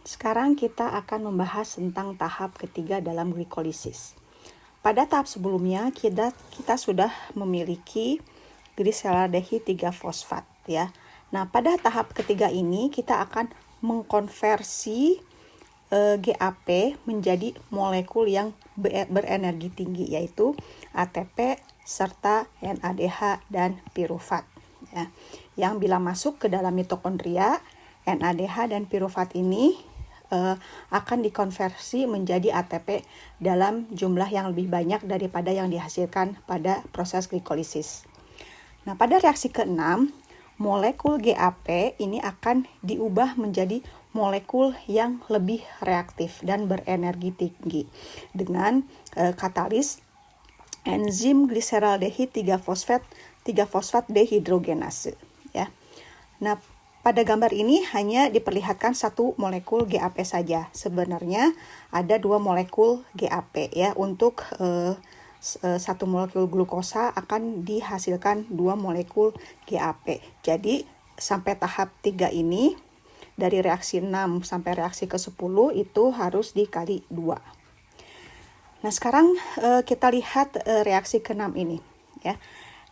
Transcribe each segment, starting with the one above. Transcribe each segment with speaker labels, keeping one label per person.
Speaker 1: Sekarang kita akan membahas tentang tahap ketiga dalam glikolisis. Pada tahap sebelumnya kita sudah memiliki gliseraldehid 3-fosfat ya. Nah, pada tahap ketiga ini kita akan mengkonversi GAP menjadi molekul yang berenergi tinggi, yaitu ATP serta NADH dan pirufat ya. Yang bila masuk ke dalam mitokondria, NADH dan pirufat ini akan dikonversi menjadi ATP dalam jumlah yang lebih banyak daripada yang dihasilkan pada proses glikolisis. Nah, pada reaksi ke-6, molekul GAP ini akan diubah menjadi molekul yang lebih reaktif dan berenergi tinggi dengan katalis enzim gliseraldehid 3-fosfat dehidrogenase ya. Nah, pada gambar ini hanya diperlihatkan satu molekul GAP saja. Sebenarnya ada dua molekul GAP ya. Untuk satu molekul glukosa akan dihasilkan dua molekul GAP. Jadi sampai tahap 3 ini dari reaksi 6 sampai reaksi ke-10 itu harus dikali 2. Nah, sekarang kita lihat reaksi ke-6 ini ya.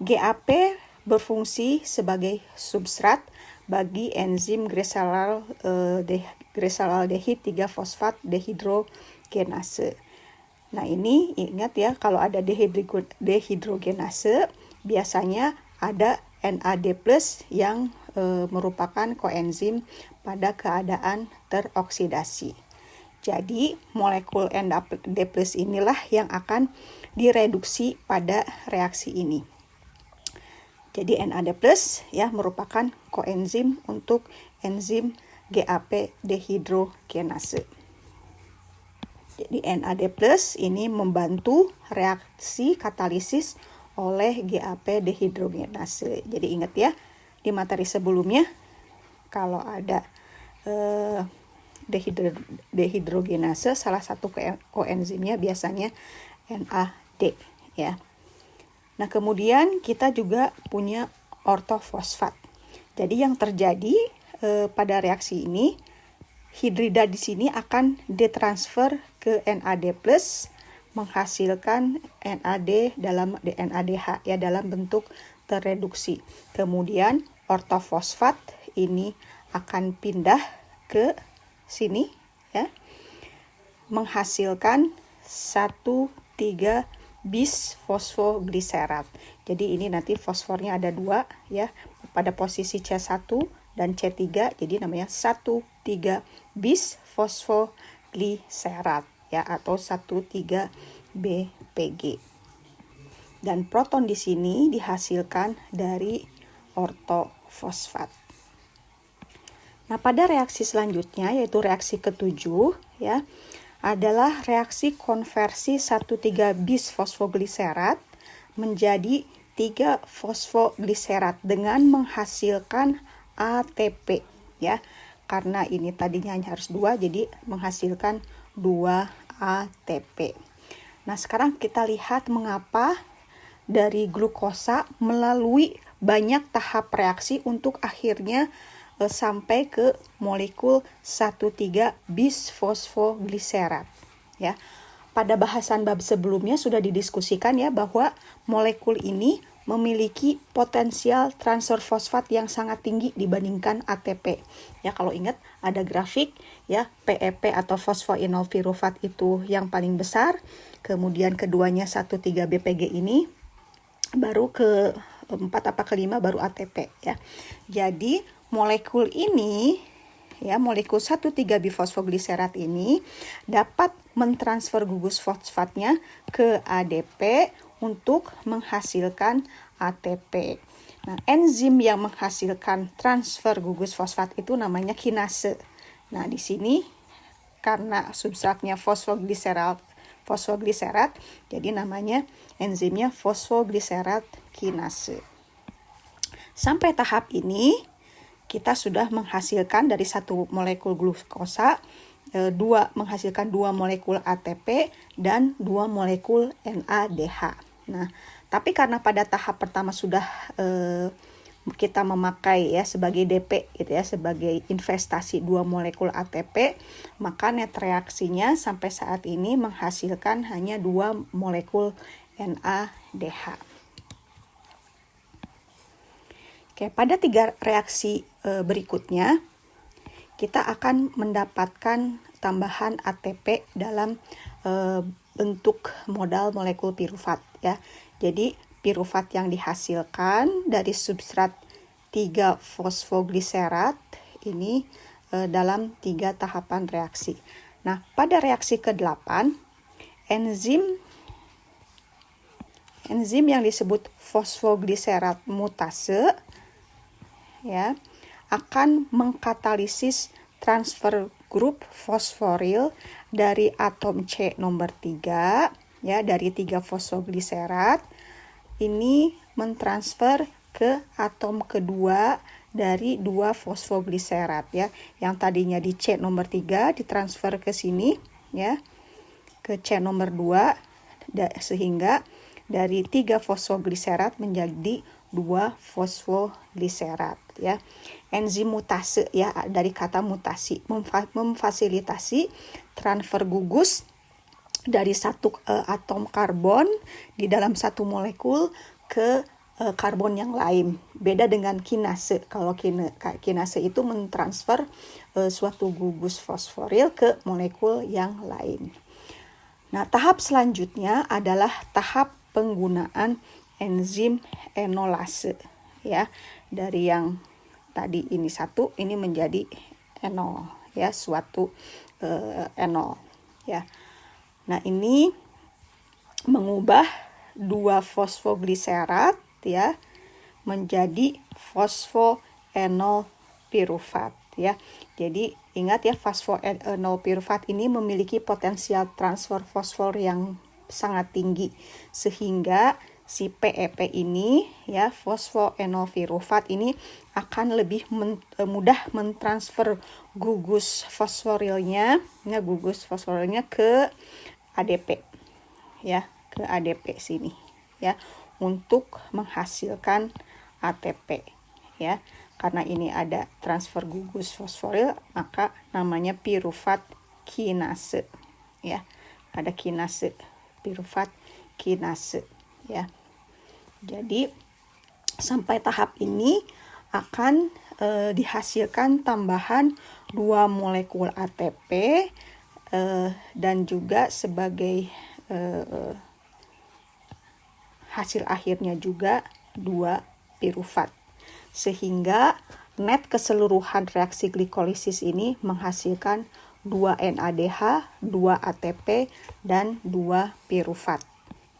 Speaker 1: GAP berfungsi sebagai substrat bagi enzim gliseraldehid 3-fosfat dehidrogenase. Nah, ini ingat ya, kalau ada dehidrogenase biasanya ada NAD+ yang merupakan koenzim pada keadaan teroksidasi. Jadi molekul NAD+ inilah yang akan direduksi pada reaksi ini. Jadi NAD+ ya merupakan koenzim untuk enzim GAP dehidrogenase. Jadi NAD+ ini membantu reaksi katalisis oleh GAP dehidrogenase. Jadi ingat ya, di materi sebelumnya kalau ada dehidrogenase, salah satu koenzimnya biasanya NAD ya. Nah, kemudian kita juga punya ortofosfat. Jadi yang terjadi pada reaksi ini, hidrida di sini akan ditransfer ke NAD+, menghasilkan NAD dalam NADH ya dalam bentuk terreduksi. Kemudian ortofosfat ini akan pindah ke sini ya, menghasilkan 1,3 bisfosfogliserat. Jadi ini nanti fosfornya ada 2 ya, pada posisi C1 dan C3, jadi namanya 1,3 bisfosfogliserat ya, atau 1,3 BPG. Dan proton di sini dihasilkan dari ortofosfat. Nah, pada reaksi selanjutnya yaitu reaksi ke-7 ya, adalah reaksi konversi 1,3 bisfosfogliserat menjadi 3 fosfogliserat dengan menghasilkan ATP ya. Karena ini tadinya hanya harus 2, jadi menghasilkan 2 ATP. Nah, sekarang kita lihat mengapa dari glukosa melalui banyak tahap reaksi untuk akhirnya sampai ke molekul 1,3 bisfosfogliserat ya. Pada bahasan bab sebelumnya sudah didiskusikan ya bahwa molekul ini memiliki potensial transfer fosfat yang sangat tinggi dibandingkan ATP. Ya, kalau ingat ada grafik ya, PEP atau fosfoinol pirufat itu yang paling besar, kemudian keduanya 1,3 BPG ini, baru ke 4 apa kelima baru ATP ya. Jadi molekul ini ya, molekul 1,3 bifosfogliserat ini dapat mentransfer gugus fosfatnya ke ADP untuk menghasilkan ATP. Nah, enzim yang menghasilkan transfer gugus fosfat itu namanya kinase. Nah, di sini karena substratnya fosfogliserat, jadi namanya enzimnya fosfogliserat kinase. Sampai tahap ini kita sudah menghasilkan dari satu molekul glukosa menghasilkan 2 molekul ATP dan 2 molekul NADH. Nah, tapi karena pada tahap pertama sudah kita memakai ya sebagai DP gitu ya, sebagai investasi 2 molekul ATP, maka net reaksinya sampai saat ini menghasilkan hanya 2 molekul NADH. Oke, pada 3 reaksi berikutnya kita akan mendapatkan tambahan ATP dalam bentuk modal molekul pirufat ya. Jadi pirufat yang dihasilkan dari substrat 3 fosfogliserat ini dalam 3 tahapan reaksi. Nah, pada reaksi ke-8 enzim yang disebut fosfogliserat mutase ya akan mengkatalisis transfer grup fosforil dari atom C nomor 3 ya, dari 3 fosfogliserat ini mentransfer ke atom kedua dari 2 fosfogliserat ya. Yang tadinya di C nomor 3 ditransfer ke sini ya, ke C nomor 2 sehingga dari 3 fosfogliserat menjadi 2 fosfogliserat ya. Enzim mutase ya, dari kata mutasi, memfasilitasi transfer gugus dari satu atom karbon di dalam satu molekul ke karbon yang lain. Beda dengan kinase. Kalau kinase itu mentransfer suatu gugus fosforil ke molekul yang lain. Nah, tahap selanjutnya adalah tahap penggunaan enzim enolase ya. Dari yang tadi ini 1 ini menjadi enol ya, suatu enol ya. Nah, ini mengubah 2 fosfogliserat ya menjadi fosfoenol pirufat ya. Jadi ingat ya, fosfoenol pirufat ini memiliki potensial transfer fosfor yang sangat tinggi sehingga si PEP ini ya, fosfoenol pirufat ini akan lebih mudah mentransfer gugus fosforilnya ke ADP ya, ke ADP sini ya, untuk menghasilkan ATP ya. Karena ini ada transfer gugus fosforil, maka namanya pirufat kinase ya. Ada kinase, pirufat kinase ya. Jadi sampai tahap ini akan dihasilkan tambahan 2 molekul ATP dan juga sebagai hasil akhirnya juga 2 pirufat. Sehingga net keseluruhan reaksi glikolisis ini menghasilkan 2 NADH, 2 ATP, dan 2 pirufat.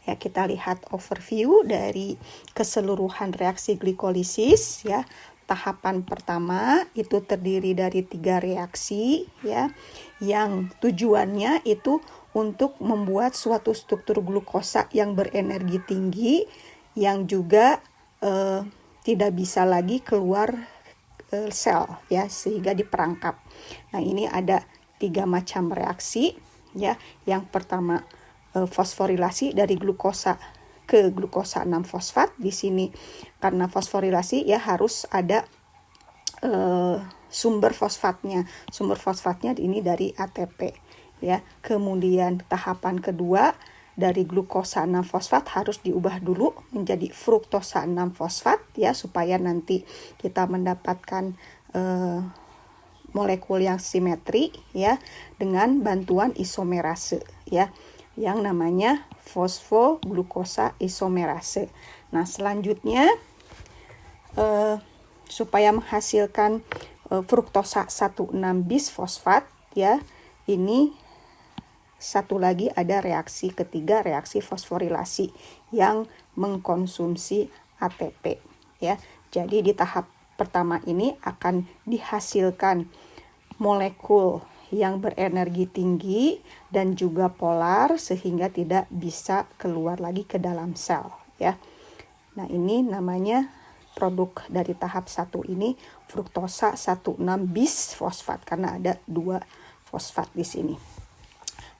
Speaker 1: Ya, kita lihat overview dari keseluruhan reaksi glikolisis ya. Tahapan pertama itu terdiri dari 3 reaksi ya, yang tujuannya itu untuk membuat suatu struktur glukosa yang berenergi tinggi yang juga tidak bisa lagi keluar sel ya, sehingga diperangkap. Nah, ini ada 3 macam reaksi ya. Yang pertama fosforilasi dari glukosa ke glukosa 6 fosfat. Di sini karena fosforilasi ya harus ada sumber fosfatnya. Sumber fosfatnya ini dari ATP ya. Kemudian tahapan kedua dari glukosa 6 fosfat harus diubah dulu menjadi fruktosa 6 fosfat ya, supaya nanti kita mendapatkan molekul yang simetri ya dengan bantuan isomerase ya, yang namanya fosfoglukosa isomerase. Nah, selanjutnya supaya menghasilkan fruktosa 16 bis fosfat ya, ini satu lagi ada reaksi ketiga, reaksi fosforilasi yang mengkonsumsi ATP ya. Jadi di tahap pertama ini akan dihasilkan molekul yang berenergi tinggi dan juga polar sehingga tidak bisa keluar lagi ke dalam sel ya. Nah, ini namanya produk dari tahap 1 ini fruktosa 16 bis fosfat karena ada 2 fosfat di sini.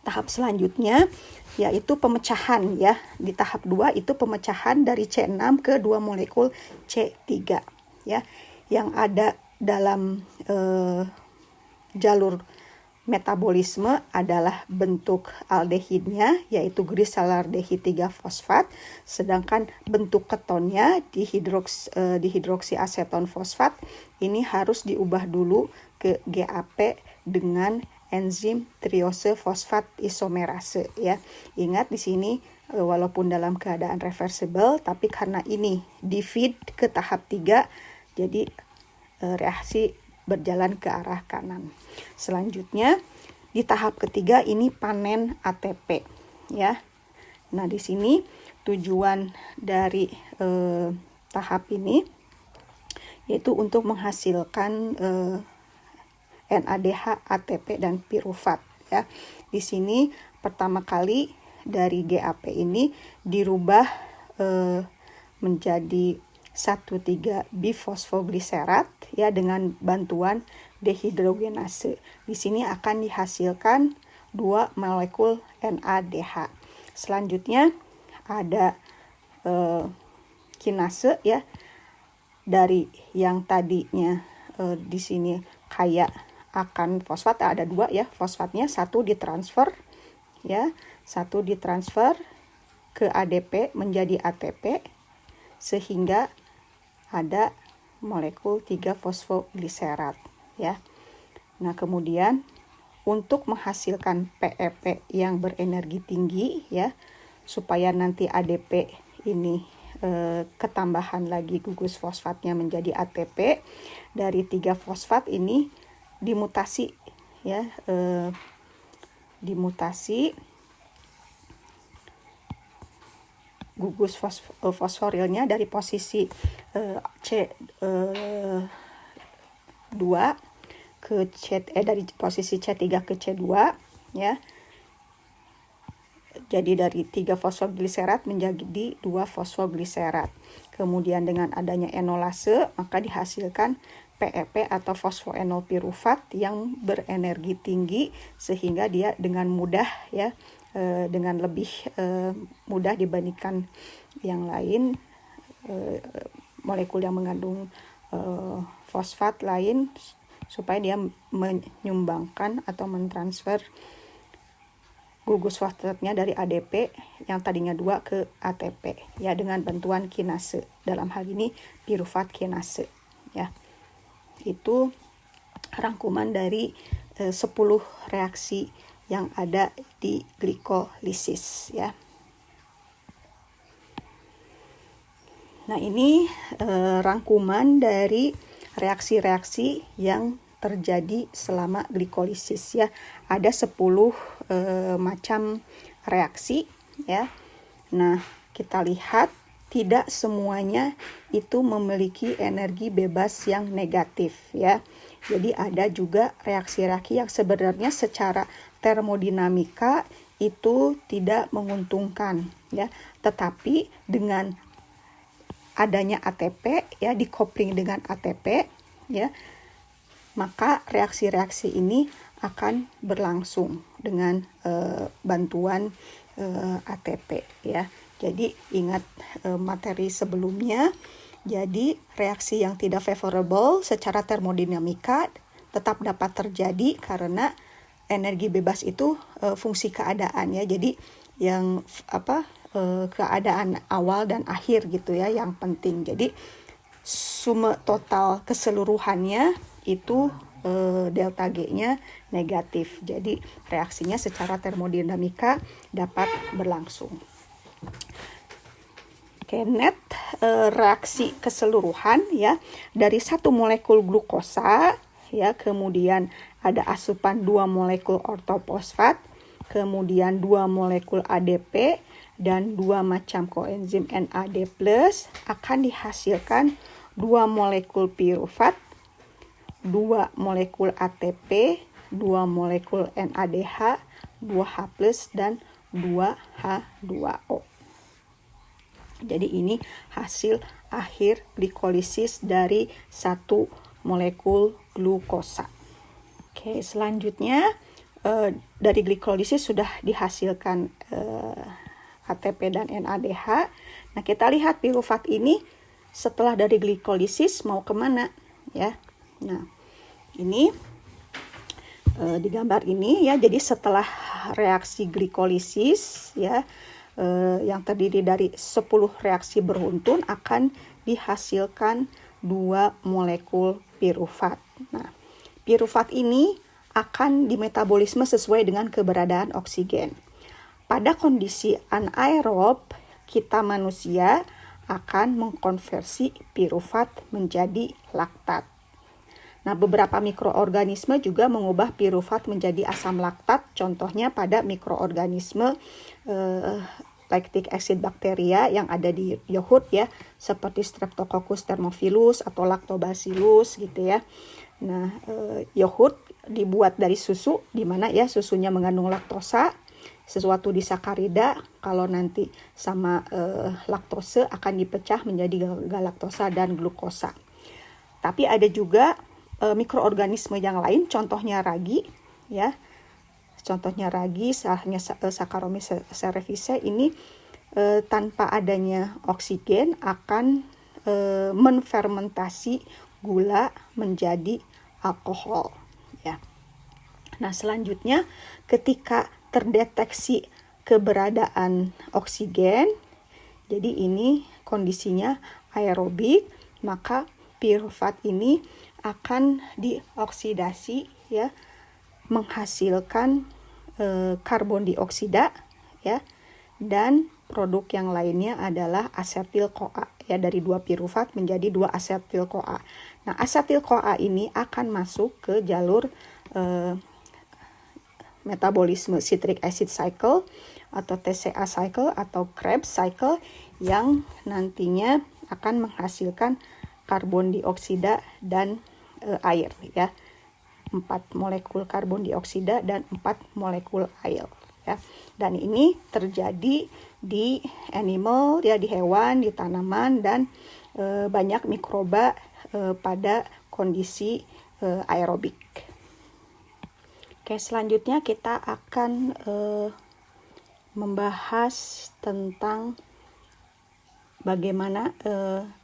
Speaker 1: Tahap selanjutnya yaitu pemecahan ya. Di tahap 2 itu pemecahan dari C6 ke 2 molekul C3 ya. Yang ada dalam jalur metabolisme adalah bentuk aldehidnya, yaitu glyceraldehid 3-fosfat, sedangkan bentuk ketonnya dihidroksiaseton fosfat ini harus diubah dulu ke GAP dengan enzim triose fosfat isomerase, ya. Ingat di sini walaupun dalam keadaan reversible, tapi karena ini di feed ke tahap 3, jadi reaksi berjalan ke arah kanan. Selanjutnya di tahap ketiga ini panen ATP, ya. Nah, di sini tujuan dari tahap ini yaitu untuk menghasilkan NADH, ATP dan pirufat, ya. Di sini pertama kali dari GAP ini dirubah menjadi 1,3-bifosfogliserat, ya, dengan bantuan dehidrogenase. Di sini akan dihasilkan 2 molekul NADH. Selanjutnya ada kinase, ya, dari yang tadinya di sini kayak akan fosfat, ada 2, ya, fosfatnya, satu ditransfer, ya, satu ditransfer ke ADP menjadi ATP sehingga ada molekul 3-fosfogliserat, ya. Nah, kemudian untuk menghasilkan PEP yang berenergi tinggi, ya, supaya nanti ADP ini ketambahan lagi gugus fosfatnya menjadi ATP, dari 3-fosfat ini dimutasi, ya, dimutasi gugus fosforilnya dari posisi C2 ke dari posisi C3 ke C2, ya. Jadi dari 3-fosfogliserat menjadi 2-fosfogliserat. Kemudian dengan adanya enolase maka dihasilkan PEP atau fosfoenol pirufat yang berenergi tinggi sehingga dia dengan mudah, ya, dengan lebih mudah dibandingkan yang lain, molekul yang mengandung fosfat lain, supaya dia menyumbangkan atau mentransfer gugus fosfatnya dari ADP yang tadinya 2 ke ATP, ya, dengan bantuan kinase, dalam hal ini pirufat kinase, ya. Itu rangkuman dari 10 reaksi yang ada di glikolisis, ya. Nah, ini rangkuman dari reaksi-reaksi yang terjadi selama glikolisis, ya. Ada 10 macam reaksi, ya. Nah, kita lihat tidak semuanya itu memiliki energi bebas yang negatif, ya. Jadi ada juga reaksi-reaksi yang sebenarnya secara termodinamika itu tidak menguntungkan, ya. Tetapi dengan adanya ATP, ya, dikopling dengan ATP, ya, maka reaksi-reaksi ini akan berlangsung dengan bantuan ATP, ya. Jadi ingat materi sebelumnya. Jadi reaksi yang tidak favorable secara termodinamika tetap dapat terjadi karena energi bebas itu fungsi keadaan, ya. Jadi yang keadaan awal dan akhir gitu, ya, yang penting. Jadi sume total keseluruhannya itu delta G-nya negatif. Jadi reaksinya secara termodinamika dapat berlangsung. Oke, net reaksi keseluruhan, ya, dari 1 molekul glukosa, ya, kemudian ada asupan 2 molekul ortofosfat, kemudian 2 molekul ADP dan 2 macam koenzim NAD+, akan dihasilkan 2 molekul pirufat, 2 molekul ATP, 2 molekul NADH, 2H+, dan 2H2O. Jadi ini hasil akhir glikolisis dari 1 molekul glukosa. Oke, selanjutnya dari glikolisis sudah dihasilkan ATP dan NADH. Nah, kita lihat pirufat ini setelah dari glikolisis mau kemana ya. Nah, ini di gambar ini ya, jadi setelah reaksi glikolisis ya, yang terdiri dari 10 reaksi beruntun akan dihasilkan 2 molekul pirufat. Nah, pirufat ini akan dimetabolisme sesuai dengan keberadaan oksigen. Pada kondisi anaerob, kita manusia akan mengkonversi pirufat menjadi laktat. Nah, beberapa mikroorganisme juga mengubah pirufat menjadi asam laktat, contohnya pada mikroorganisme lactic acid bakteria yang ada di yogurt ya, seperti Streptococcus thermophilus atau Lactobacillus gitu ya. Nah, yogurt dibuat dari susu, di mana ya susunya mengandung laktosa, sesuatu disakarida, kalau nanti sama laktose akan dipecah menjadi galaktosa dan glukosa. Tapi ada juga mikroorganisme yang lain, contohnya ragi ya. Contohnya ragi, salahnya Saccharomyces cerevisiae ini tanpa adanya oksigen akan menfermentasi gula menjadi alkohol ya. Nah, selanjutnya ketika terdeteksi keberadaan oksigen, jadi ini kondisinya aerobik, maka pirufat ini akan dioksidasi ya, menghasilkan karbon dioksida ya, dan produk yang lainnya adalah asetil-CoA ya, dari 2 pirufat menjadi 2 asetil-CoA. Nah, asetil-CoA ini akan masuk ke jalur metabolisme citric acid cycle atau TCA cycle atau Krebs cycle yang nantinya akan menghasilkan karbon dioksida dan air ya. 4 molekul karbon dioksida dan 4 molekul air ya. Dan ini terjadi di animal ya, di hewan, di tanaman, dan banyak mikroba pada kondisi aerobik. Oke, selanjutnya kita akan membahas tentang bagaimana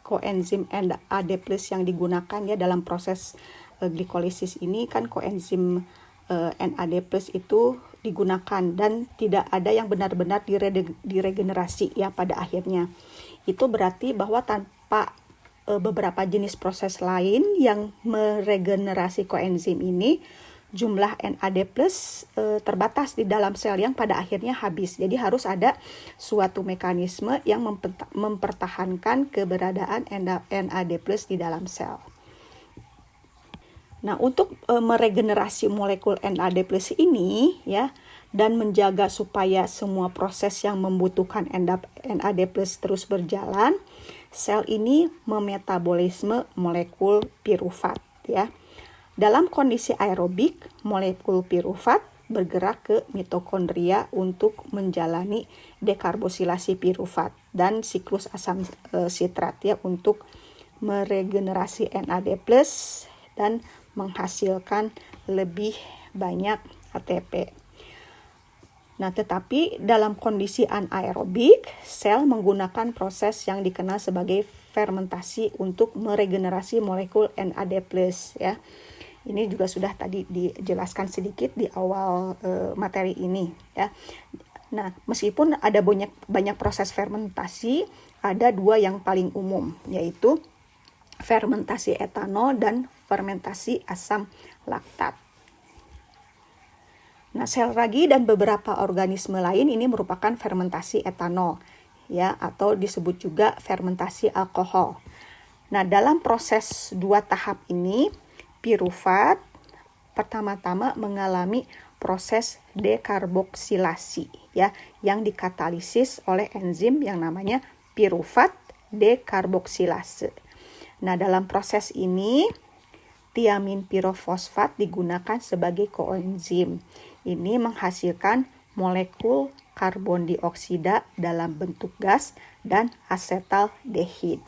Speaker 1: koenzim NAD+ yang digunakan ya dalam proses glikolisis ini. Kan koenzim NAD+ itu digunakan dan tidak ada yang benar-benar diregenerasi ya pada akhirnya. Itu berarti bahwa tanpa beberapa jenis proses lain yang meregenerasi koenzim ini, jumlah NAD+ terbatas di dalam sel yang pada akhirnya habis. Jadi harus ada suatu mekanisme yang mempertahankan keberadaan NAD+ di dalam sel. Nah, untuk meregenerasi molekul NAD+ ini ya, dan menjaga supaya semua proses yang membutuhkan NAD+ terus berjalan, sel ini memetabolisme molekul pirufat ya. Dalam kondisi aerobik, molekul pirufat bergerak ke mitokondria untuk menjalani dekarboksilasi pirufat dan siklus asam sitrat ya, untuk meregenerasi NAD+ dan menghasilkan lebih banyak ATP. Nah, tetapi dalam kondisi anaerobik, sel menggunakan proses yang dikenal sebagai fermentasi untuk meregenerasi molekul NAD+ ya. Ini juga sudah tadi dijelaskan sedikit di awal materi ini ya. Nah, meskipun ada banyak proses fermentasi, ada 2 yang paling umum, yaitu fermentasi etanol dan fermentasi asam laktat. Nah, sel ragi dan beberapa organisme lain ini merupakan fermentasi etanol ya, atau disebut juga fermentasi alkohol. Nah, dalam proses 2 tahap ini, pirufat pertama-tama mengalami proses dekarboksilasi ya, yang dikatalisis oleh enzim yang namanya pirufat dekarboksilase. Nah, dalam proses ini tiamin pirofosfat digunakan sebagai koenzim. Ini menghasilkan molekul karbon dioksida dalam bentuk gas dan asetaldehid.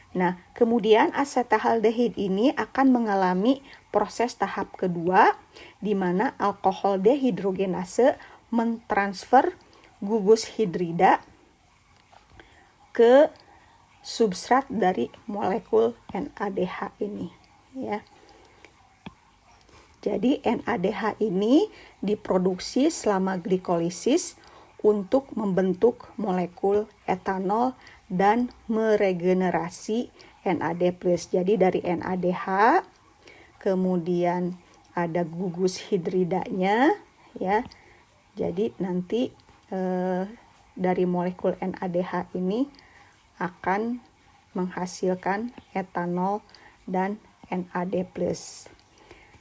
Speaker 1: Nah, kemudian asetaldehid ini akan mengalami proses tahap kedua, di mana alkohol dehidrogenase mentransfer gugus hidrida ke substrat dari molekul NADH ini, ya. Jadi NADH ini diproduksi selama glikolisis untuk membentuk molekul etanol dan meregenerasi NAD+. Jadi dari NADH kemudian ada gugus hidridanya, ya. Jadi nanti dari molekul NADH ini akan menghasilkan etanol dan NAD+.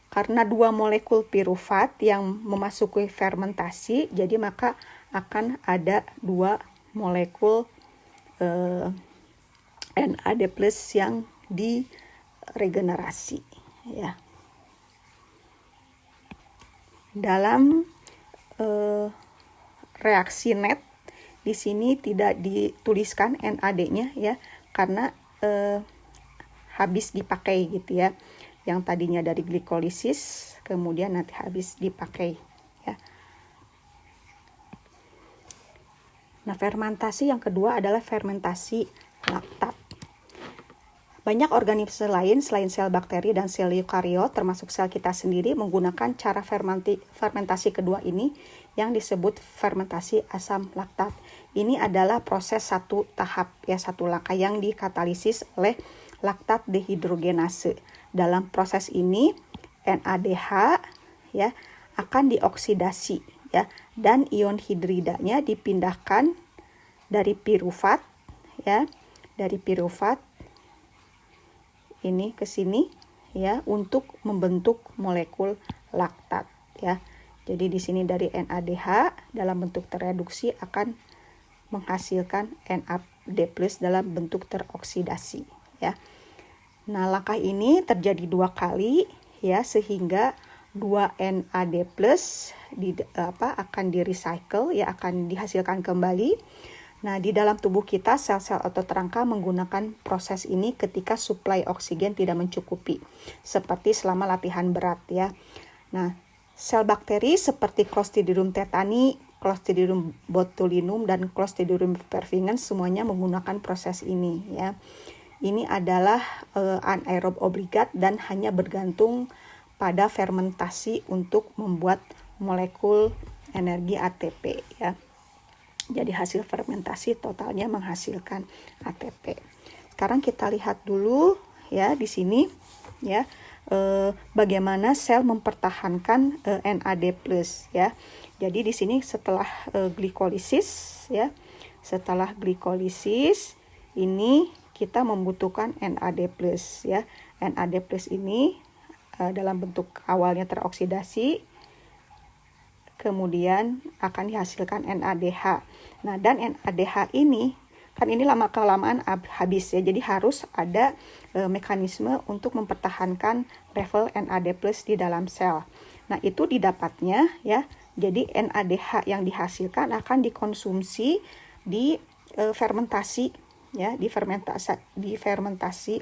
Speaker 1: Karena dua molekul pirufat yang memasuki fermentasi, jadi maka akan ada dua molekul NAD+ yang diregenerasi, ya. Dalam reaksi net di sini tidak dituliskan NAD-nya, ya, karena habis dipakai gitu, ya. Yang tadinya dari glikolisis kemudian nanti habis dipakai, ya. Nah, fermentasi yang kedua adalah fermentasi laktat. Banyak organisme lain selain sel bakteri dan sel eukariot, termasuk sel kita sendiri, menggunakan cara fermentasi kedua ini yang disebut fermentasi asam laktat. Ini adalah proses satu tahap, ya, satu langkah yang dikatalisis oleh laktat dehidrogenase. Dalam proses ini NADH, ya, akan dioksidasi, ya, dan ion hidridanya dipindahkan dari pirufat, ya, dari pirufat ini ke sini, ya, untuk membentuk molekul laktat, ya. Jadi di sini dari NADH dalam bentuk tereduksi akan menghasilkan NAD+ dalam bentuk teroksidasi, ya. Nah, langkah ini terjadi 2 kali, ya, sehingga 2 NAD+ akan di-recycle, ya, akan dihasilkan kembali. Nah, di dalam tubuh kita sel-sel otot rangka menggunakan proses ini ketika suplai oksigen tidak mencukupi, seperti selama latihan berat, ya. Nah, sel bakteri seperti Clostridium tetani, Clostridium botulinum, dan Clostridium perfringens semuanya menggunakan proses ini, ya. Ini adalah anaerob obligat dan hanya bergantung pada fermentasi untuk membuat molekul energi ATP, ya. Jadi hasil fermentasi totalnya menghasilkan ATP. Sekarang kita lihat dulu, ya, di sini, ya, bagaimana sel mempertahankan NAD+, ya. Jadi di sini setelah glikolisis, ya, setelah glikolisis ini kita membutuhkan NAD+, ya. NAD+ ini dalam bentuk awalnya teroksidasi, kemudian akan dihasilkan NADH. Nah, dan NADH ini kan ini lama-kelamaan habis, ya. Jadi harus ada mekanisme untuk mempertahankan level NAD+ di dalam sel. Nah, itu didapatnya, ya. Jadi NADH yang dihasilkan akan dikonsumsi di fermentasi, ya, di fermentasi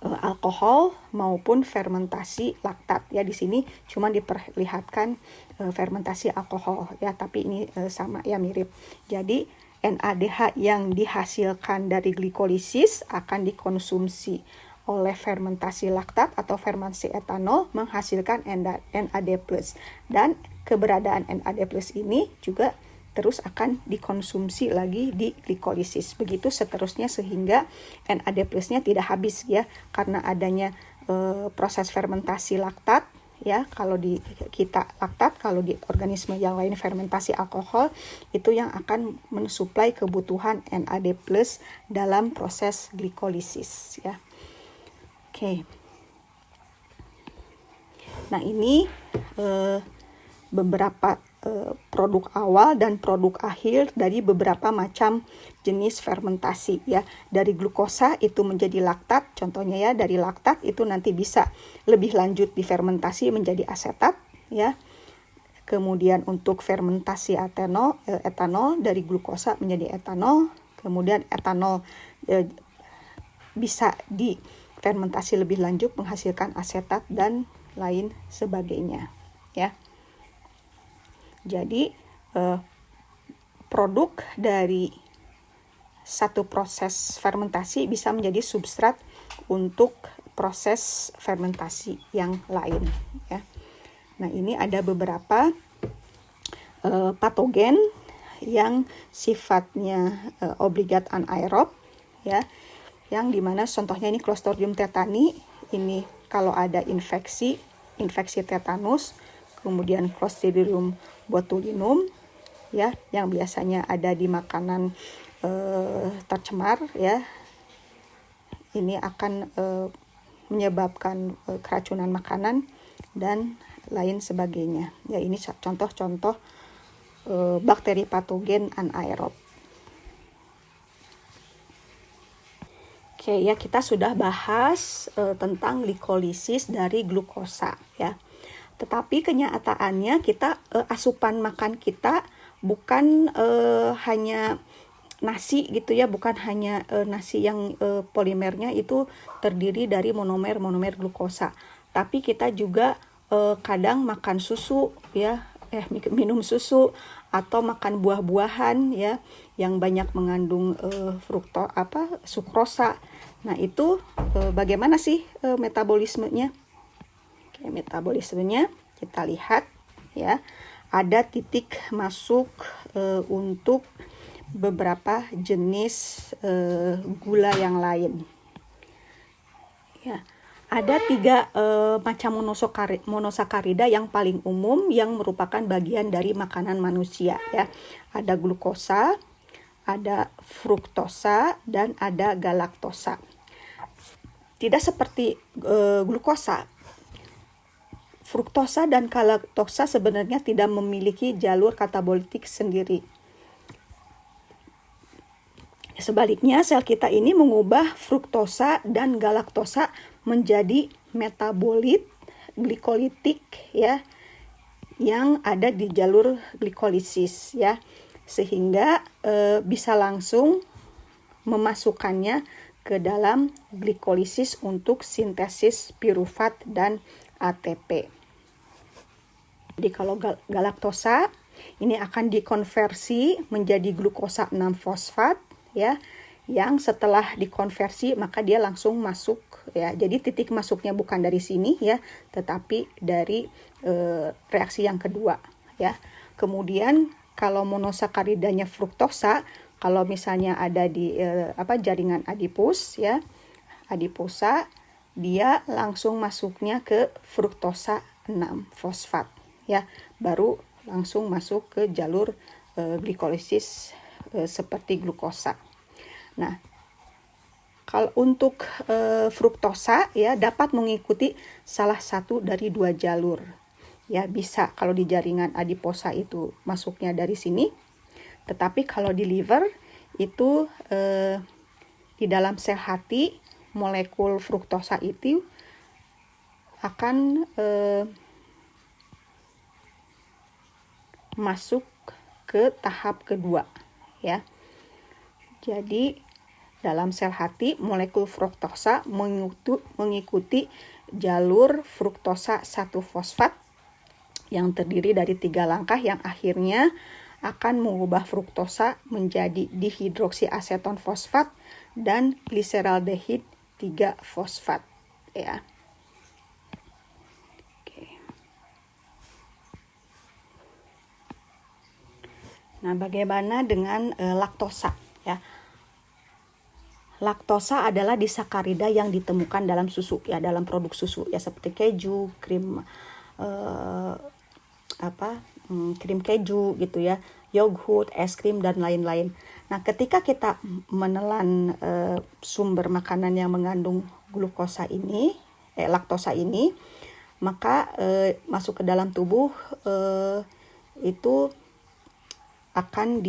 Speaker 1: alkohol maupun fermentasi laktat, ya. Di sini cuma diperlihatkan fermentasi alkohol, ya, tapi ini sama, ya, mirip. Jadi NADH yang dihasilkan dari glikolisis akan dikonsumsi oleh fermentasi laktat atau fermentasi etanol menghasilkan NAD+, dan keberadaan NAD+ ini juga terus akan dikonsumsi lagi di glikolisis. Begitu seterusnya sehingga NAD+-nya tidak habis, ya, karena adanya proses fermentasi laktat, ya. Kalau di kita laktat, kalau di organisme yang lain fermentasi alkohol, itu yang akan mensuplai kebutuhan NAD+ dalam proses glikolisis, ya. Oke. Nah, ini beberapa produk awal dan produk akhir dari beberapa macam jenis fermentasi, ya. Dari glukosa itu menjadi laktat, contohnya, ya, dari laktat itu nanti bisa lebih lanjut difermentasi menjadi asetat, ya. Kemudian untuk fermentasi etanol dari glukosa menjadi etanol, kemudian etanol bisa difermentasi lebih lanjut menghasilkan asetat dan lain sebagainya, ya. Jadi produk dari satu proses fermentasi bisa menjadi substrat untuk proses fermentasi yang lain ya. Nah, ini ada beberapa patogen yang sifatnya obligat anaerob ya, yang dimana contohnya ini Clostridium tetani. Ini kalau ada infeksi tetanus, kemudian Clostridium botulinum ya, yang biasanya ada di makanan tercemar ya, ini akan menyebabkan keracunan makanan dan lain sebagainya ya. Ini contoh-contoh bakteri patogen anaerob. Oke ya, kita sudah bahas tentang glikolisis dari glukosa ya. Tetapi kenyataannya kita asupan makan kita bukan hanya nasi gitu ya, bukan hanya nasi yang polimernya itu terdiri dari monomer glukosa. Tapi kita juga kadang makan susu ya, minum susu atau makan buah-buahan ya yang banyak mengandung sukrosa. Nah, itu bagaimana sih metabolismenya? Oke, metabolismenya kita lihat ya. Ada titik masuk untuk beberapa jenis gula yang lain. Ya. Ada 3 macam monosakarida yang paling umum yang merupakan bagian dari makanan manusia ya. Ada glukosa, ada fruktosa, dan ada galaktosa. Tidak seperti glukosa, fruktosa dan galaktosa sebenarnya tidak memiliki jalur katabolitik sendiri. Sebaliknya, sel kita ini mengubah fruktosa dan galaktosa menjadi metabolit glikolitik ya, yang ada di jalur glikolisis ya, sehingga bisa langsung memasukkannya ke dalam glikolisis untuk sintesis pirufat dan ATP. Jadi kalau galaktosa ini akan dikonversi menjadi glukosa 6-fosfat ya, yang setelah dikonversi maka dia langsung masuk ya. Jadi titik masuknya bukan dari sini ya, tetapi dari reaksi yang kedua ya. Kemudian kalau monosakaridanya fruktosa, kalau misalnya ada di jaringan adipus ya, adiposa, dia langsung masuknya ke fruktosa 6-fosfat ya, baru langsung masuk ke jalur glikolisis seperti glukosa. Nah, kalau untuk fruktosa ya dapat mengikuti salah satu dari 2 jalur. Ya, bisa kalau di jaringan adiposa itu masuknya dari sini. Tetapi kalau di liver itu di dalam sel hati molekul fruktosa itu akan masuk ke tahap kedua ya. Jadi dalam sel hati molekul fruktosa mengikuti jalur fruktosa 1-fosfat yang terdiri dari 3 langkah yang akhirnya akan mengubah fruktosa menjadi dihidroksiaseton fosfat dan gliseraldehid 3-fosfat ya. Nah, bagaimana dengan laktosa ya? Laktosa adalah disakarida yang ditemukan dalam susu ya, dalam produk susu ya, seperti keju, krim krim keju gitu ya, yogurt, es krim dan lain-lain. Nah, ketika kita menelan sumber makanan yang mengandung glukosa ini, laktosa ini, maka masuk ke dalam tubuh itu akan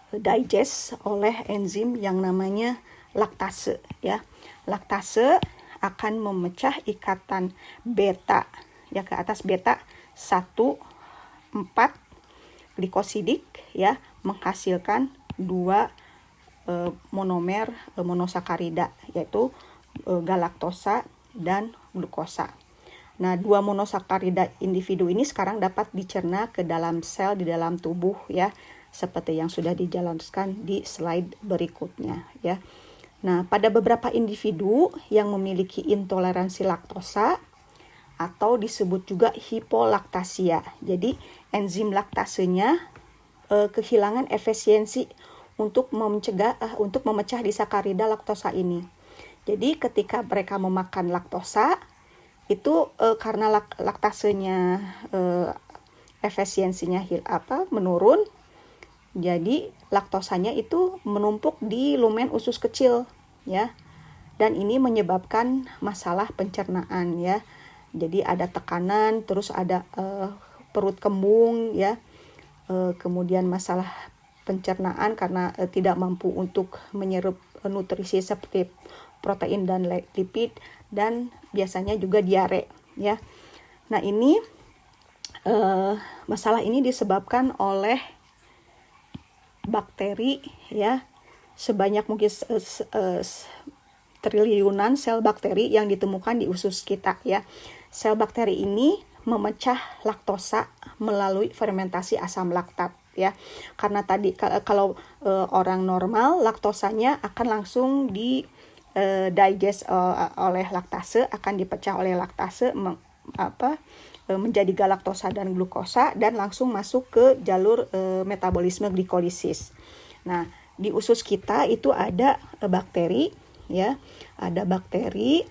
Speaker 1: digest oleh enzim yang namanya laktase ya. Laktase akan memecah ikatan beta ya ke atas beta 1,4 glikosidik ya, menghasilkan 2 monomer monosakarida yaitu galaktosa dan glukosa. Nah, 2 monosakarida individu ini sekarang dapat dicerna ke dalam sel di dalam tubuh ya, seperti yang sudah dijelaskan di slide berikutnya ya. Nah, pada beberapa individu yang memiliki intoleransi laktosa atau disebut juga hipolaktasia. Jadi enzim laktasenya kehilangan efisiensi untuk memecah disakarida laktosa ini. Jadi ketika mereka memakan laktosa itu karena laktasenya efisiensinya menurun, jadi laktosanya itu menumpuk di lumen usus kecil ya, dan ini menyebabkan masalah pencernaan ya. Jadi ada tekanan, terus ada perut kembung ya, kemudian masalah pencernaan karena tidak mampu untuk menyerap nutrisi seperti protein dan lipid, dan biasanya juga diare ya. Nah ini masalah ini disebabkan oleh bakteri ya, sebanyak mungkin triliunan sel bakteri yang ditemukan di usus kita ya. Sel bakteri ini memecah laktosa melalui fermentasi asam laktat ya. Karena tadi kalau orang normal laktosanya akan langsung di digest oleh laktase, akan dipecah oleh laktase menjadi galaktosa dan glukosa dan langsung masuk ke jalur metabolisme glikolisis. Nah, di usus kita itu ada bakteri ya, ada bakteri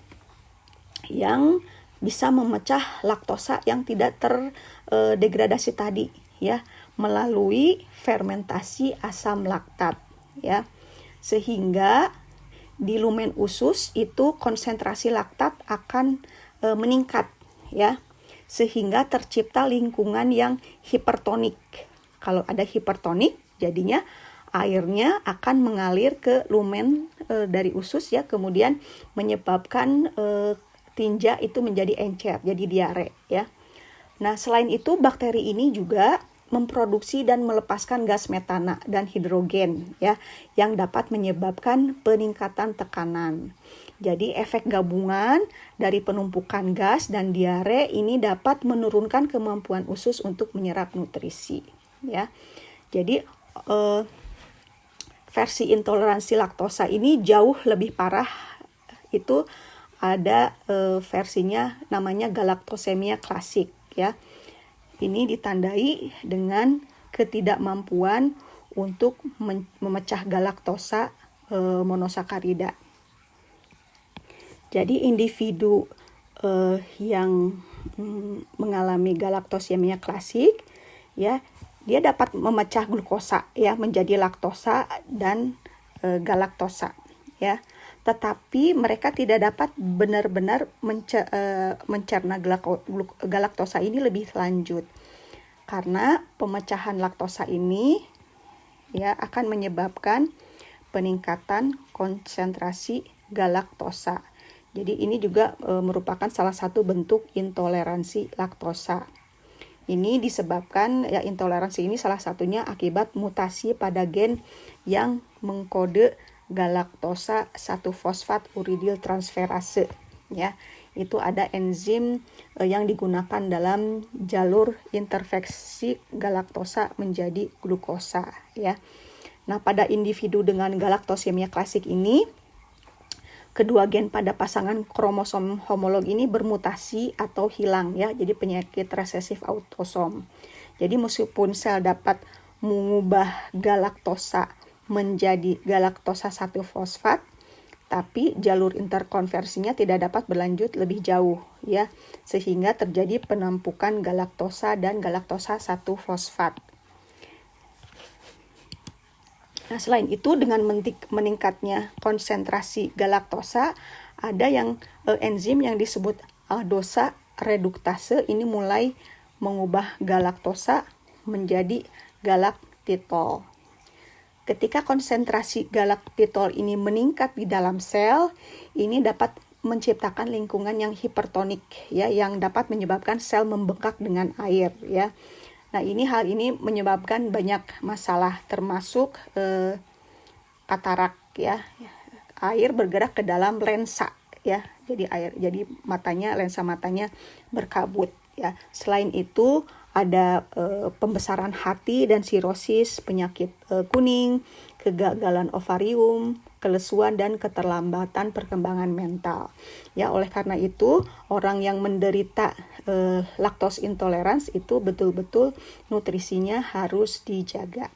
Speaker 1: yang bisa memecah laktosa yang tidak terdegradasi tadi ya melalui fermentasi asam laktat ya. Sehingga di lumen usus itu konsentrasi laktat akan meningkat ya, sehingga tercipta lingkungan yang hipertonik. Kalau ada hipertonik, jadinya airnya akan mengalir ke lumen dari usus ya, kemudian menyebabkan tinja itu menjadi encer, jadi diare ya. Nah, selain itu bakteri ini juga memproduksi dan melepaskan gas metana dan hidrogen ya, yang dapat menyebabkan peningkatan tekanan. Jadi efek gabungan dari penumpukan gas dan diare ini dapat menurunkan kemampuan usus untuk menyerap nutrisi ya. Jadi versi intoleransi laktosa ini jauh lebih parah. Itu ada versinya namanya galaktosemia klasik ya. Ini ditandai dengan ketidakmampuan untuk memecah galaktosa monosakarida. Jadi individu yang mengalami galaktosemia klasik ya, dia dapat memecah glukosa ya menjadi laktosa dan galaktosa ya. Tetapi mereka tidak dapat benar-benar mencerna galaktosa ini lebih lanjut. Karena pemecahan laktosa ini ya akan menyebabkan peningkatan konsentrasi galaktosa. Jadi ini juga merupakan salah satu bentuk intoleransi laktosa. Ini disebabkan ya, intoleransi ini salah satunya akibat mutasi pada gen yang mengkode galaktosa 1-fosfat uridyl transferase ya. Itu ada enzim yang digunakan dalam jalur interfeksi galaktosa menjadi glukosa ya. Nah, pada individu dengan galaktosemia klasik ini kedua gen pada pasangan kromosom homolog ini bermutasi atau hilang ya. Jadi penyakit resesif autosom. Jadi meskipun sel dapat mengubah galaktosa menjadi galaktosa 1-fosfat, tapi jalur interkonversinya tidak dapat berlanjut lebih jauh ya, sehingga terjadi penumpukan galaktosa dan galaktosa 1-fosfat. Nah, selain itu dengan meningkatnya konsentrasi galaktosa, ada yang enzim yang disebut aldosa reduktase ini mulai mengubah galaktosa menjadi galaktitol. Ketika konsentrasi galaktitol ini meningkat di dalam sel, ini dapat menciptakan lingkungan yang hipertonik ya, yang dapat menyebabkan sel membengkak dengan air ya. Nah, hal ini menyebabkan banyak masalah termasuk katarak ya. Air bergerak ke dalam lensa ya. Jadi lensa matanya berkabut ya. Selain itu ada pembesaran hati dan sirosis, penyakit kuning, kegagalan ovarium, kelesuan dan keterlambatan perkembangan mental. Ya, oleh karena itu orang yang menderita lactose intolerance itu betul-betul nutrisinya harus dijaga.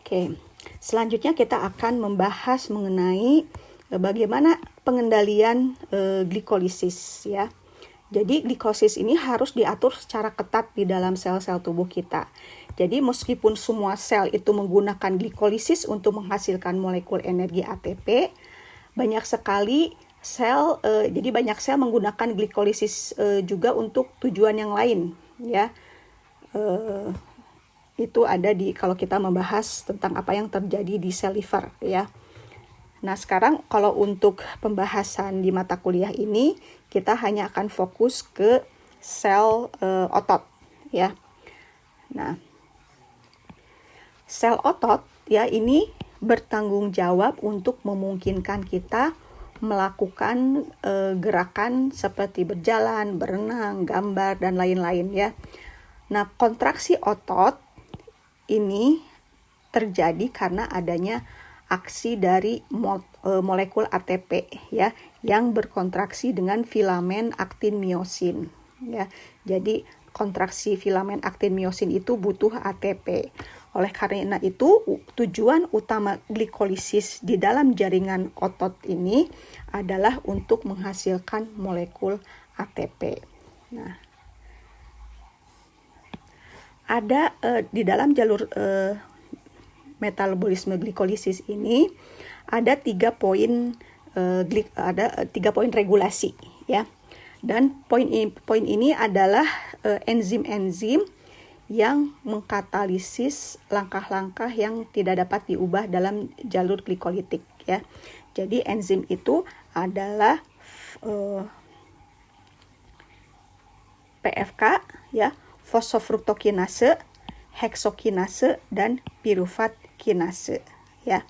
Speaker 1: Oke, selanjutnya kita akan membahas mengenai bagaimana pengendalian glikolisis, ya. Jadi glikolisis ini harus diatur secara ketat di dalam sel-sel tubuh kita. Jadi meskipun semua sel itu menggunakan glikolisis untuk menghasilkan molekul energi ATP, banyak sekali sel, jadi banyak sel menggunakan glikolisis juga untuk tujuan yang lain, ya. Itu ada kalau kita membahas tentang apa yang terjadi di sel liver, ya. Nah, sekarang kalau untuk pembahasan di mata kuliah ini, kita hanya akan fokus ke sel otot, ya. Nah, sel otot, ya, ini bertanggung jawab untuk memungkinkan kita melakukan gerakan seperti berjalan, berenang, gambar, dan lain-lain, ya. Nah, kontraksi otot ini terjadi karena adanya aksi dari molekul ATP, ya, yang berkontraksi dengan filamen aktin miosin, ya. Jadi kontraksi filamen aktin miosin itu butuh ATP. Oleh karena itu tujuan utama glikolisis di dalam jaringan otot ini adalah untuk menghasilkan molekul ATP. Nah, ada di dalam jalur metabolisme glikolisis ini ada 3 poin regulasi, ya. Dan poin ini adalah enzim-enzim yang mengkatalisis langkah-langkah yang tidak dapat diubah dalam jalur glikolitik, ya. Jadi enzim itu adalah PFK, ya, fosfofruktokinase, heksokinase, dan pirufat kinase, ya.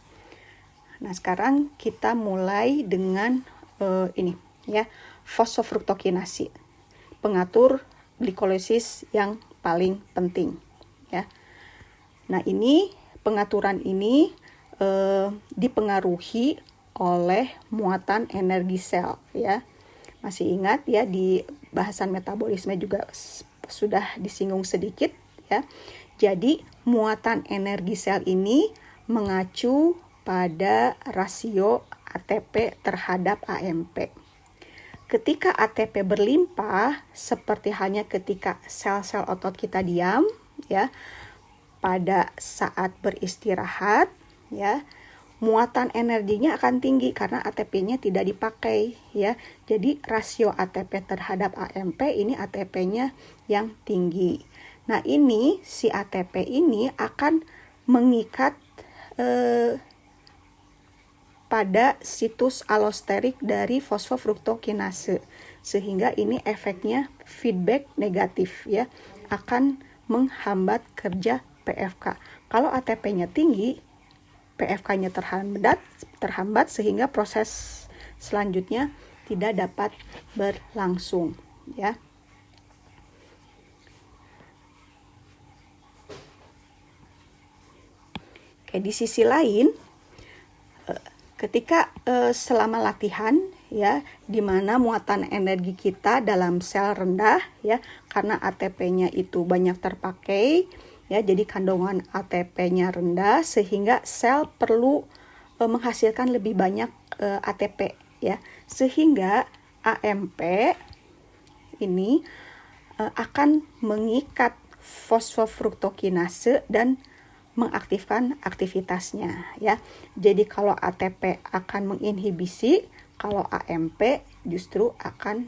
Speaker 1: Nah, sekarang kita mulai dengan ini, ya, fosfofruktokinase, pengatur glikolisis yang paling penting, ya. Nah, ini pengaturan ini dipengaruhi oleh muatan energi sel, ya. Masih ingat, ya, di bahasan metabolisme juga sudah disinggung sedikit, ya. Jadi muatan energi sel ini mengacu pada rasio ATP terhadap AMP. Ketika ATP berlimpah, seperti halnya ketika sel-sel otot kita diam, ya, pada saat beristirahat, ya, muatan energinya akan tinggi karena ATP-nya tidak dipakai, ya. Jadi rasio ATP terhadap AMP ini ATP-nya yang tinggi. Nah, ini si ATP ini akan mengikat pada situs alosterik dari fosfofruktokinase, sehingga ini efeknya feedback negatif, ya, akan menghambat kerja PFK. Kalau ATP-nya tinggi, PFK-nya terhambat sehingga proses selanjutnya tidak dapat berlangsung, ya. Oke, di sisi lain, ketika selama latihan, ya, di mana muatan energi kita dalam sel rendah, ya, karena ATP-nya itu banyak terpakai, ya, jadi kandungan ATP-nya rendah sehingga sel perlu menghasilkan lebih banyak ATP, ya, sehingga AMP ini akan mengikat fosfofruktokinase dan mengaktifkan aktivitasnya, ya. Jadi kalau ATP akan menginhibisi, kalau AMP justru akan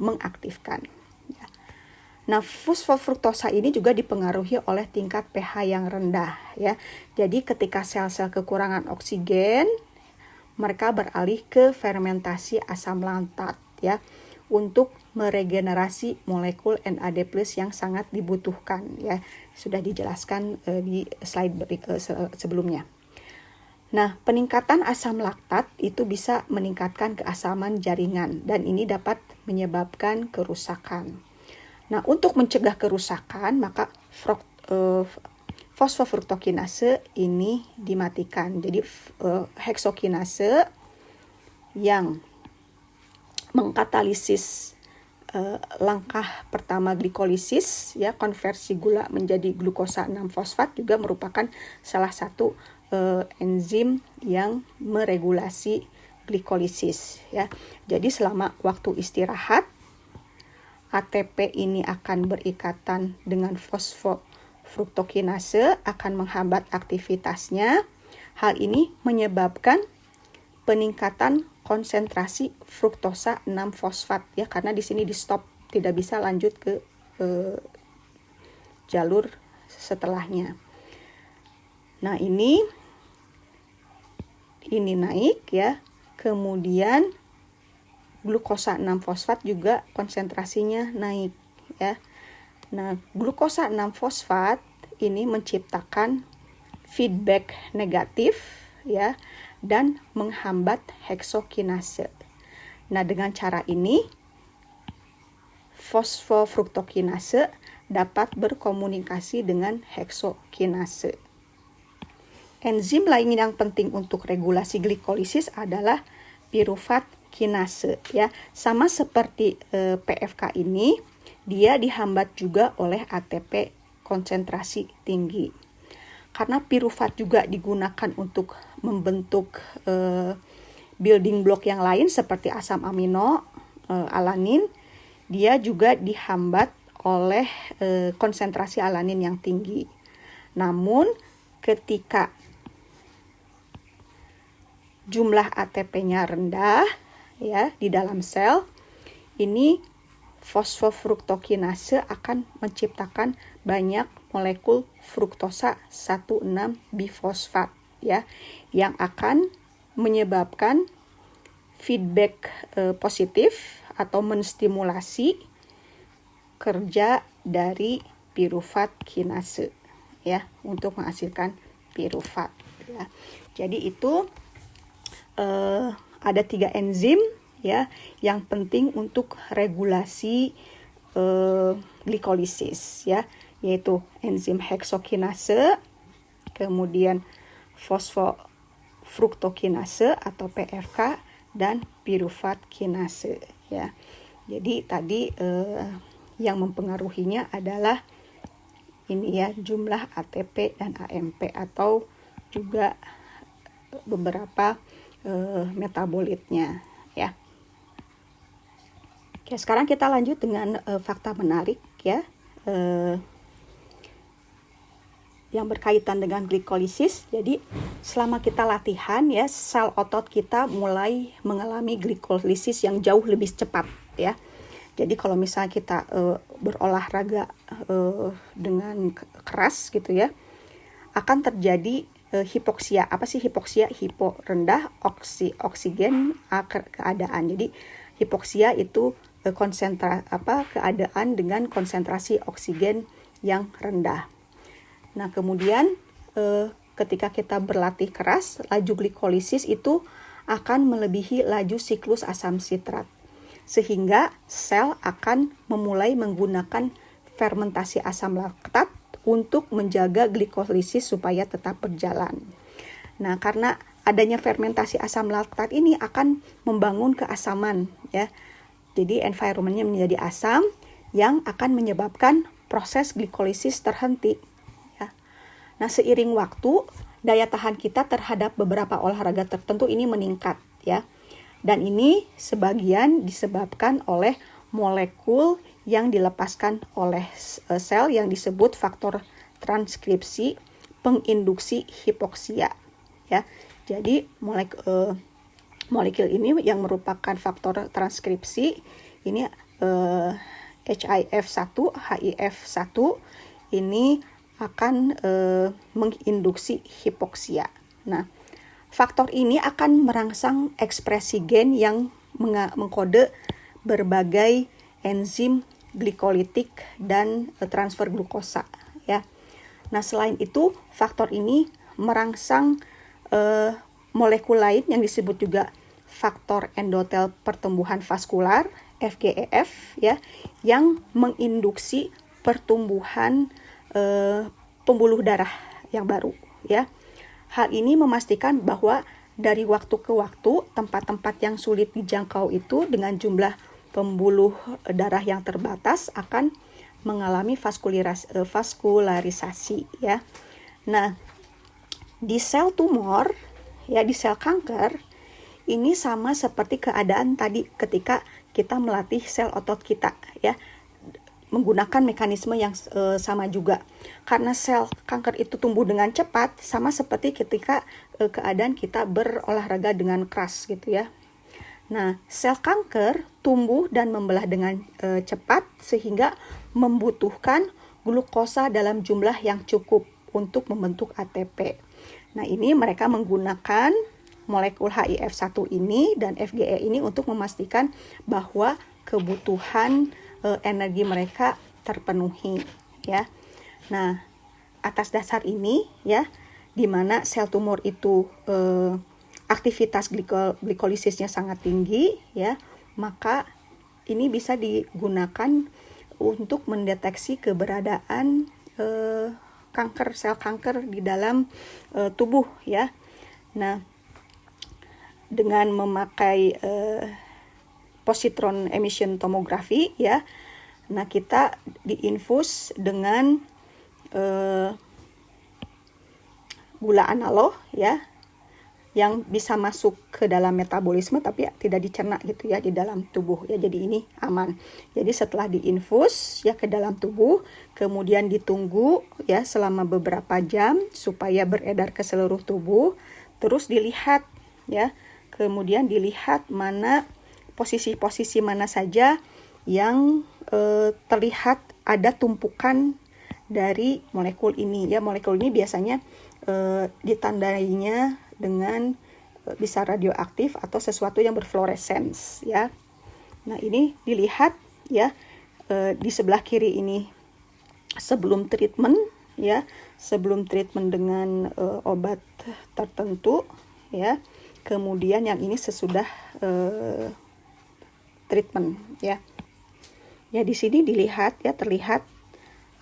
Speaker 1: mengaktifkan, ya. Nah, fosfofruktosa ini juga dipengaruhi oleh tingkat pH yang rendah, ya. Jadi ketika sel-sel kekurangan oksigen, mereka beralih ke fermentasi asam laktat, ya, untuk meregenerasi molekul NAD+ yang sangat dibutuhkan, ya. Sudah dijelaskan di slide sebelumnya. Nah, peningkatan asam laktat itu bisa meningkatkan keasaman jaringan dan ini dapat menyebabkan kerusakan. Nah, untuk mencegah kerusakan, maka fosfofruktokinase ini dimatikan. Jadi heksokinase yang mengkatalisis langkah pertama glikolisis, ya, konversi gula menjadi glukosa 6-fosfat juga merupakan salah satu enzim yang meregulasi glikolisis, ya. Jadi selama waktu istirahat, ATP ini akan berikatan dengan fosfofruktokinase, akan menghambat aktivitasnya. Hal ini menyebabkan peningkatan konsentrasi fruktosa 6-fosfat, ya, karena di sini di stop, tidak bisa lanjut ke jalur setelahnya. Nah, ini naik, ya. Kemudian glukosa 6-fosfat juga konsentrasinya naik, ya. Nah, glukosa 6-fosfat ini menciptakan feedback negatif, ya, dan menghambat heksokinase. Nah, dengan cara ini fosfofruktokinase dapat berkomunikasi dengan heksokinase. Enzim lain yang penting untuk regulasi glikolisis adalah piruvat kinase, ya. Sama seperti PFK ini, dia dihambat juga oleh ATP konsentrasi tinggi. Karena piruvat juga digunakan untuk membentuk building block yang lain seperti asam amino, alanin, dia juga dihambat oleh konsentrasi alanin yang tinggi. Namun ketika jumlah ATP-nya rendah, ya, di dalam sel, ini fosfofruktokinase akan menciptakan banyak molekul fruktosa 1,6-bifosfat, ya, yang akan menyebabkan feedback positif atau menstimulasi kerja dari piruvat kinase, ya, untuk menghasilkan piruvat, ya. Jadi itu ada 3 enzim, ya, yang penting untuk regulasi glikolisis, ya, yaitu enzim heksokinase, kemudian fosfofruktokinase atau PFK, dan piruvat kinase, ya. Jadi tadi yang mempengaruhinya adalah ini, ya, jumlah ATP dan AMP atau juga beberapa metabolitnya, ya. Oke, sekarang kita lanjut dengan fakta menarik, ya, yang berkaitan dengan glikolisis. Jadi selama kita latihan, ya, sel otot kita mulai mengalami glikolisis yang jauh lebih cepat, ya. Jadi kalau misalnya kita berolahraga dengan keras gitu, ya, akan terjadi hipoksia. Apa sih hipoksia? Hipo rendah, oksigen keadaan. Jadi hipoksia itu keadaan dengan konsentrasi oksigen yang rendah. Nah, kemudian ketika kita berlatih keras, laju glikolisis itu akan melebihi laju siklus asam sitrat, sehingga sel akan memulai menggunakan fermentasi asam laktat untuk menjaga glikolisis supaya tetap berjalan. Nah, karena adanya fermentasi asam laktat ini akan membangun keasaman, ya. Jadi environment-nya menjadi asam yang akan menyebabkan proses glikolisis terhenti, ya. Nah, seiring waktu, daya tahan kita terhadap beberapa olahraga tertentu ini meningkat, ya. Dan ini sebagian disebabkan oleh molekul yang dilepaskan oleh sel yang disebut faktor transkripsi penginduksi hipoksia, ya. Jadi molekul ini yang merupakan faktor transkripsi ini HIF1 ini akan menginduksi hipoksia. Nah, faktor ini akan merangsang ekspresi gen yang mengkode berbagai enzim glikolitik dan transfer glukosa, ya. Nah, selain itu faktor ini merangsang molekul lain yang disebut juga faktor endotel pertumbuhan vaskular FGEF ya, yang menginduksi pertumbuhan pembuluh darah yang baru ya. Hal ini memastikan bahwa dari waktu ke waktu tempat-tempat yang sulit dijangkau itu dengan jumlah pembuluh darah yang terbatas akan mengalami vaskularisasi ya. Nah, di sel tumor ya, di sel kanker ini sama seperti keadaan tadi ketika kita melatih sel otot kita ya, menggunakan mekanisme yang sama juga. Karena sel kanker itu tumbuh dengan cepat, sama seperti ketika keadaan kita berolahraga dengan keras gitu ya. Nah, sel kanker tumbuh dan membelah dengan cepat sehingga membutuhkan glukosa dalam jumlah yang cukup untuk membentuk ATP. Nah, ini mereka menggunakan molekul HIF1 ini dan FGE ini untuk memastikan bahwa kebutuhan energi mereka terpenuhi ya. Nah, atas dasar ini ya, di mana sel tumor itu aktivitas glikolisisnya sangat tinggi ya, maka ini bisa digunakan untuk mendeteksi keberadaan kanker, sel kanker di dalam tubuh ya. Nah, dengan memakai positron emission tomografi ya, nah kita diinfus dengan gula analog ya, yang bisa masuk ke dalam metabolisme tapi tidak dicerna gitu ya di dalam tubuh ya. Jadi ini aman. Jadi setelah diinfus ya ke dalam tubuh, kemudian ditunggu ya selama beberapa jam supaya beredar ke seluruh tubuh, terus dilihat ya, kemudian dilihat mana posisi-posisi mana saja yang terlihat ada tumpukan dari molekul ini ya. Molekul ini biasanya ditandainya dengan bisa radioaktif atau sesuatu yang berfluoresens ya. Nah, ini dilihat ya, di sebelah kiri ini sebelum treatment ya, sebelum treatment dengan obat tertentu ya. Kemudian yang ini sesudah treatment ya. Ya, di sini dilihat ya, terlihat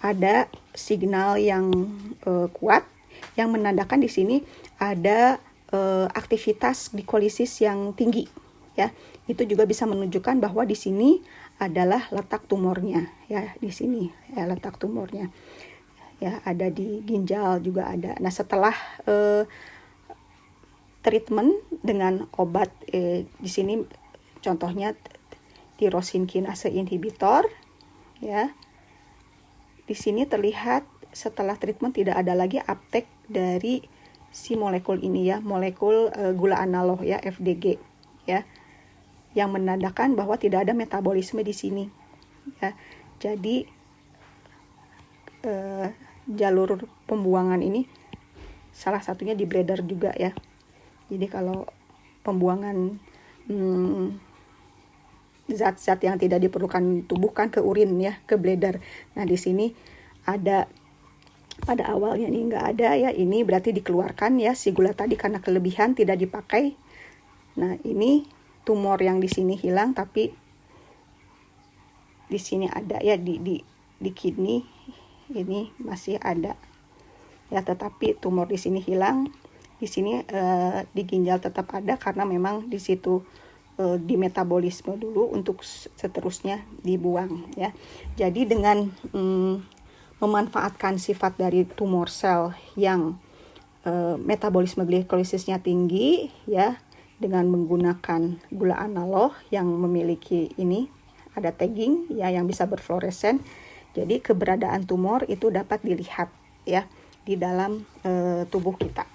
Speaker 1: ada signal yang kuat yang menandakan di sini ada aktivitas glikolisis yang tinggi ya. Itu juga bisa menunjukkan bahwa di sini adalah letak tumornya ya, di sini ya letak tumornya. Ya, ada di ginjal juga ada. Nah, setelah treatment dengan obat di sini contohnya tirosin kinase inhibitor ya. Di sini terlihat setelah treatment tidak ada lagi uptake dari si molekul ini ya, molekul gula analog ya, FDG ya, yang menandakan bahwa tidak ada metabolisme di sini ya. Jadi jalur pembuangan ini salah satunya di bladder juga ya. Jadi kalau pembuangan zat-zat yang tidak diperlukan tubuh kan ke urin ya, ke bladder. Nah, di sini ada, pada awalnya ini nggak ada ya, ini berarti dikeluarkan ya si gula tadi karena kelebihan tidak dipakai. Nah, ini tumor yang di sini hilang tapi di sini ada ya, di kidney ini masih ada ya, tetapi tumor di sini hilang. Di sini di ginjal tetap ada karena memang di situ di metabolisme dulu untuk seterusnya dibuang ya. Jadi dengan memanfaatkan sifat dari tumor sel yang metabolisme glikolisisnya tinggi ya, dengan menggunakan gula analog yang memiliki ini ada tagging ya yang bisa berfluoresen. Jadi keberadaan tumor itu dapat dilihat ya di dalam tubuh kita.